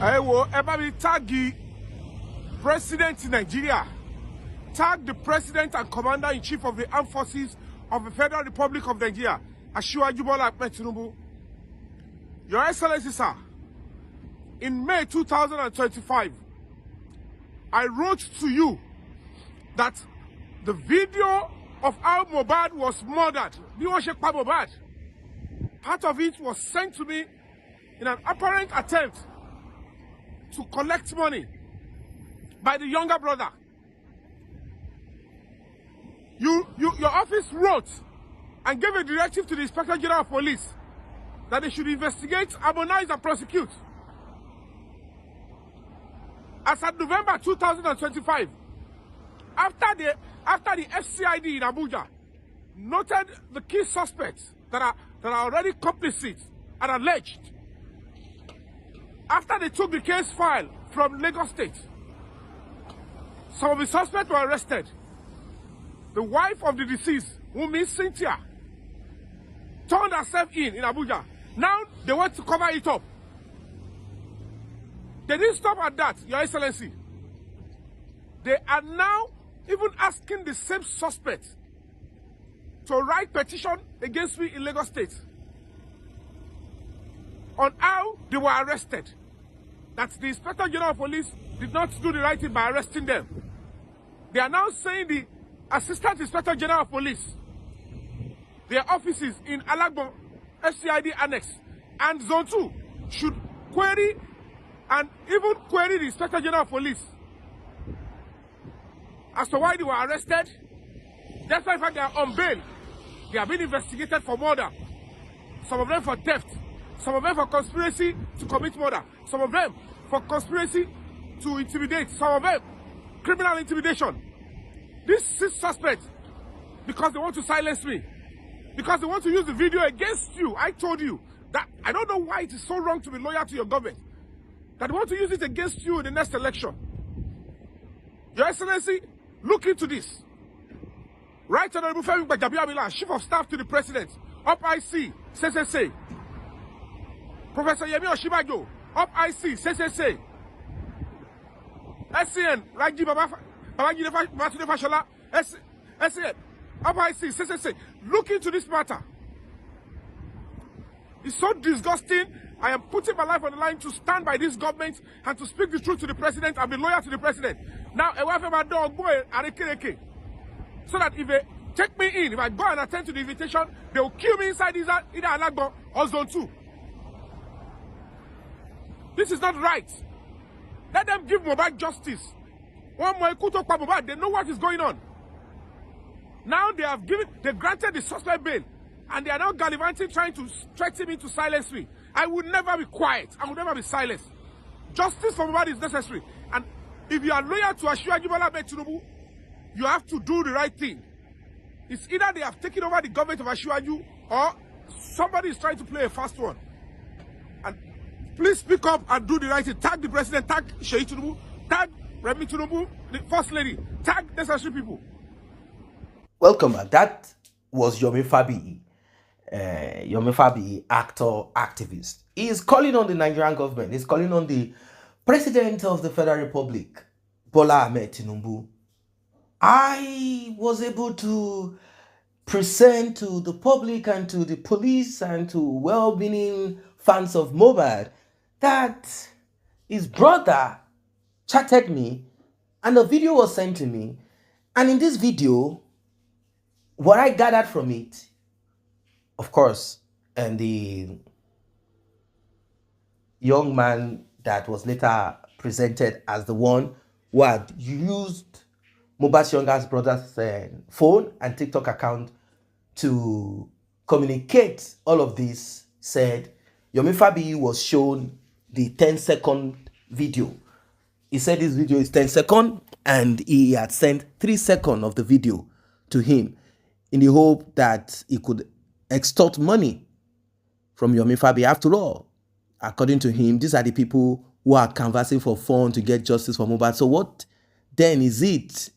I will ever tag the president in Nigeria. Tag the president and commander-in-chief of the armed forces of the Federal Republic of Nigeria, Asiwaju Bola Ahmed Tinubu. Your Excellency, sir, in May 2025, I wrote to you that the video of how Mohbad was murdered, Mohbad, part of it was sent to me in an apparent attempt to collect money by the younger brother. Your office wrote and gave a directive to the Inspector General of Police that they should investigate, harmonize, and prosecute. As of November 2025, after the FCID in Abuja noted the key suspects that are already complicit and alleged, after they took the case file from Lagos State, some of the suspects were arrested. The wife of the deceased, Wunmi Cynthia, turned herself in Abuja. Now they want to cover it up. They didn't stop at that, Your Excellency. They are now even asking the same suspects to write petition against me in Lagos State on how they were arrested. That the Inspector General of Police did not do the right thing by arresting them. They are now saying the Assistant Inspector General of Police, their offices in Alagbon, FCID Annex, and Zone 2 should query and even query the Inspector General of Police as to why they were arrested. That's why in fact they are on bail. They are being investigated for murder. Some of them for theft. Some of them for conspiracy to commit murder. Some of them for conspiracy to intimidate. Some of them criminal intimidation. These 6 suspects, because they want to silence me, because they want to use the video against you. I told you that I don't know why it is so wrong to be loyal to your government, that they want to use it against you in the next election. Your Excellency, look into this. Right Honorable Femi Gbajabiamila, Chief of Staff to the President, Up IC, CCC. Professor Yemi Oshibajo, Up IC, CCC. SCN, Raji Babajide Fashola, SCN, Up IC, CCC. Look into this matter. It's so disgusting. I am putting my life on the line to stand by this government and to speak the truth to the president and be loyal to the president. Now, so that if they take me in, if I go and attend to the invitation, they will kill me inside either Alagbo or Zone 2. This is not right. Let them give Mohbad justice. One more Kuto kwa Mohbad, they know what is going on. Now they granted the suspect bail, and they are now gallivanting, trying to threaten me to silence me. I will never be quiet. I will never be silenced. Justice for Mohbad is necessary. And if you are loyal to Asiwaju Bola Ahmed Tinubu, you have to do the right thing. It's either they have taken over the government of Asiwaju or somebody is trying to play a fast one. And please speak up and do the right thing. Tag the president, tag Sheyi Tinubu, tag Remi Tinubu, the first lady, tag necessary people. Welcome back. That was Yomi Fabi. Yomi Fabi, actor, activist. He is calling on the Nigerian government. He's calling on the President of the Federal Republic, Bola Ahmed Tinubu. I was able to present to the public and to the police and to well-meaning fans of Mohbad that his brother chatted me and the video was sent to me. And in this video, what I gathered from it, of course, and the young man that was later presented as the one who had used Mohbad's younger brother's phone and TikTok account to communicate all of this, said Yomi Fabi was shown the 10-second video. He said this video is 10 seconds and he had sent 3 seconds of the video to him in the hope that he could extort money from Yomi Fabi. After all, according to him, these are the people who are canvassing for fun to get justice for Mohbad. So what then is it?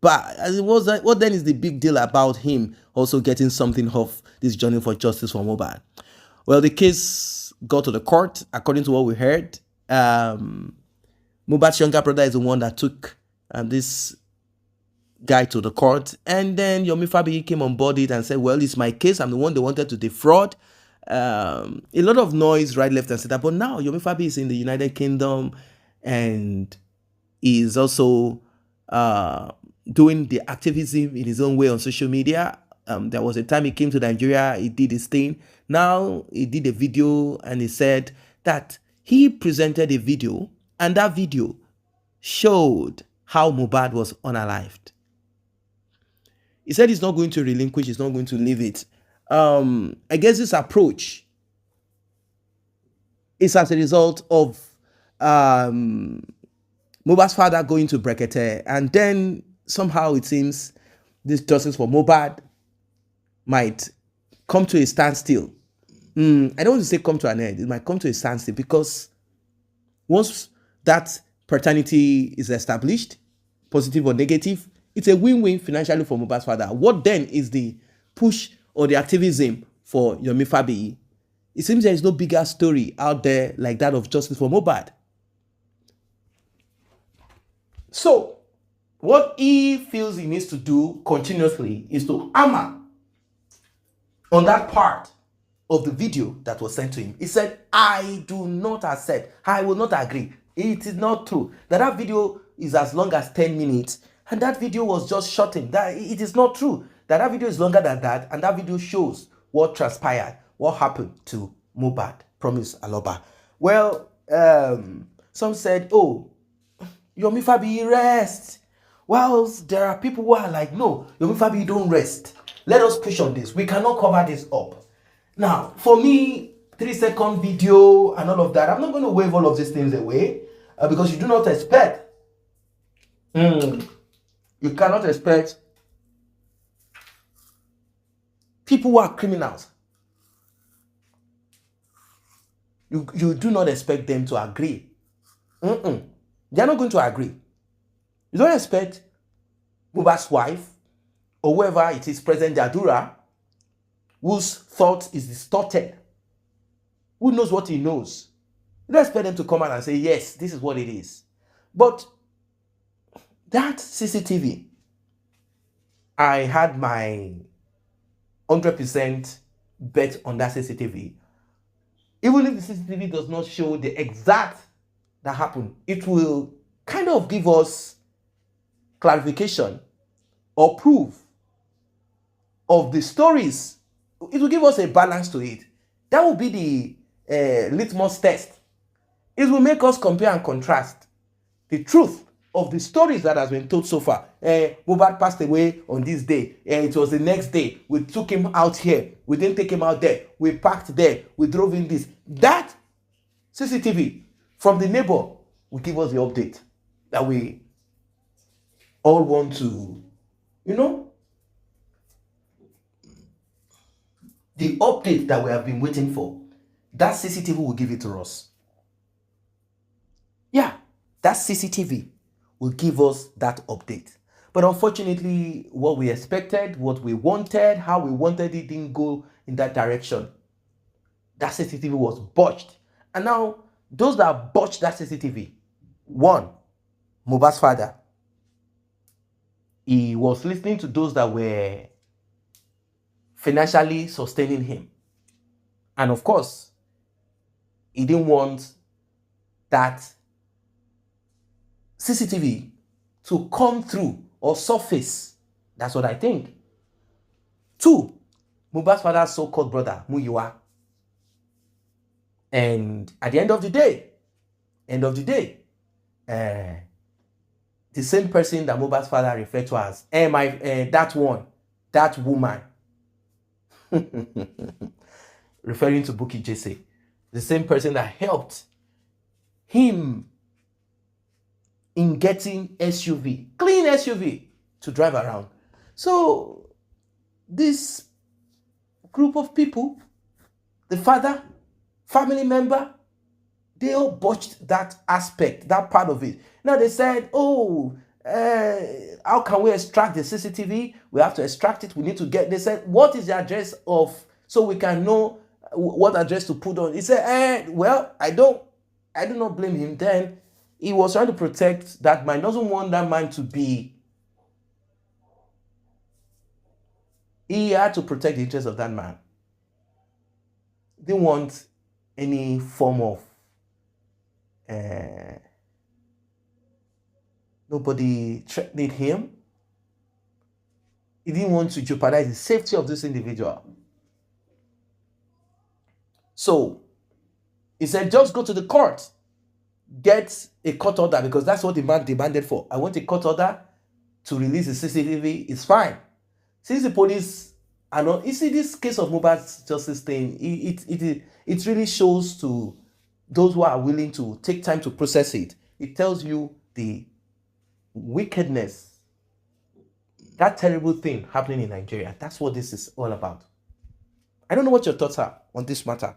But what then is the big deal about him also getting something off this journey for justice for Mohbad? Well, the case got to the court, according to what we heard. Mohbad's younger brother is the one that took this guy to the court, and then Yomi Fabiyi came on board it and said, well, it's my case, I'm the one they wanted to defraud. A lot of noise right, left and center, but now Yomi Fabiyi is in the United Kingdom and is also doing the activism in his own way on social media. There was a time he came to Nigeria, he did his thing. Now he did a video and he said that he presented a video, and that video showed how Mohbad was unalived. He said he's not going to relinquish, he's not going to leave it. I guess this approach is as a result of Mohbad's father going to Brekete, and then somehow it seems this justice for Mohbad might come to a standstill. I don't want to say come to an end. It might come to a standstill because once that paternity is established, positive or negative, it's a win-win financially for Mohbad's father. What then is the push or the activism for Yomi Fabiyi? It seems there is no bigger story out there like that of justice for Mohbad. So, what he feels he needs to do continuously is to hammer on that part of the video that was sent to him. He said, I do not accept, I will not agree. It is not true that video is as long as 10 minutes and that video was just shortened. That it is not true that video is longer than that, and that video shows what transpired, what happened to Mohbad, Promise Aloba. Well, some said, oh, Yomi Fabiyi rest. Well, there are people who are like, no, Yomi Fabiyi don't rest. Let us push on this. We cannot cover this up. Now, for me, 3-second video and all of that, I'm not going to wave all of these things away because you do not expect. You cannot expect people who are criminals. You do not expect them to agree. They are not going to agree. You don't expect Mohbad's wife or whoever it is, President Jadura, whose thought is distorted, who knows what he knows. You don't expect them to come out and say, yes, this is what it is. But that CCTV, I had my 100% bet on that CCTV. Even if the CCTV does not show the exact that happened, it will kind of give us clarification or proof of the stories. It will give us a balance to it. That will be the litmus test. It will make us compare and contrast the truth of the stories that has been told so far. Mohbad passed away on this day. It was the next day. We took him out here. We didn't take him out there. We parked there. We drove in this. That CCTV from the neighbor will give us the update that we all want to, the update that we have been waiting for. That CCTV will give it to us. Yeah, that CCTV will give us that update. But unfortunately, what we expected, what we wanted, how we wanted it didn't go in that direction. That CCTV was botched. And now, those that botched that CCTV, one, Mohbad's father, he was listening to those that were financially sustaining him. And of course, he didn't want that CCTV to come through or surface. That's what I think. Two, Mohbad's father's so-called brother, Muyiwa. And at the end of the day, the same person that Mohbad's father referred to as that woman, referring to Bukky Jesse, the same person that helped him in getting clean SUV to drive around. So this group of people, the father, family member, they all botched that aspect, that part of it. Now they said, how can we extract the CCTV? We have to extract it. We need to they said, what is the address of, so we can know what address to put on. He said, well, I don't I do not blame him. Then he was trying to protect that man. He doesn't want that man to be. He had to protect the interest of that man. He didn't want any form of nobody threatening him. He didn't want to jeopardize the safety of this individual. So he said, just go to the court, get a court order, because that's what the man demanded for. I want a court order to release the CCTV. It's fine. Since the police are not, you see, this case of Mohbad's justice thing, it really shows to those who are willing to take time to process it. It tells you the wickedness, that terrible thing happening in Nigeria. That's what this is all about. I don't know what your thoughts are on this matter.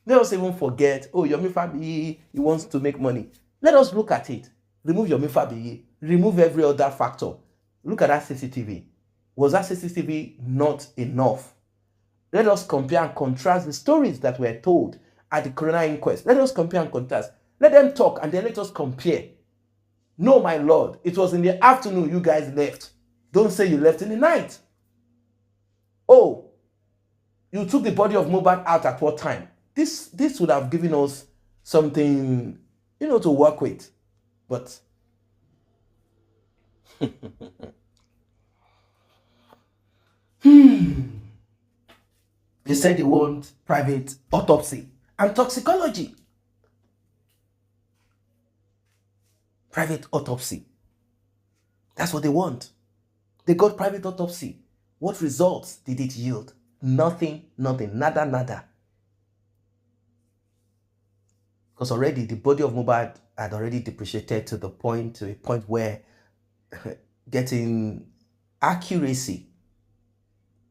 Let us even forget, oh, Yomi Fabiyi, he wants to make money. Let us look at it. Remove Yomi Fabiyi, remove every other factor. Look at that CCTV. Was that CCTV not enough? Let us compare and contrast the stories that were told at the coroner inquest. Let us compare and contrast. Let them talk and then let us compare. No, my lord, it was in the afternoon you guys left. Don't say you left in the night. Oh, you took the body of Mohbad out at what time? This would have given us something, to work with. But they said they want private autopsy and toxicology. Private autopsy. That's what they want. They got private autopsy. What results did it yield? Nothing, nada. Because already the body of Mohbad had already depreciated to a point where getting accuracy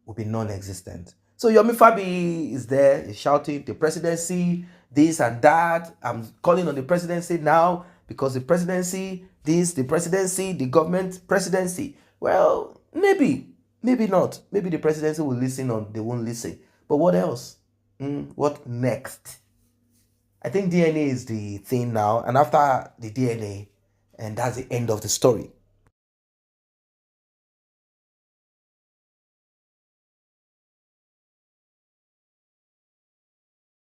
will be non-existent. So Yomi Fabi is there, is shouting the presidency, this and that. I'm calling on the presidency now because the presidency, this, the presidency, the government presidency. Well, maybe not. Maybe the presidency will listen or they won't listen. But what else? What next? I think DNA is the thing now. And after the DNA, and that's the end of the story.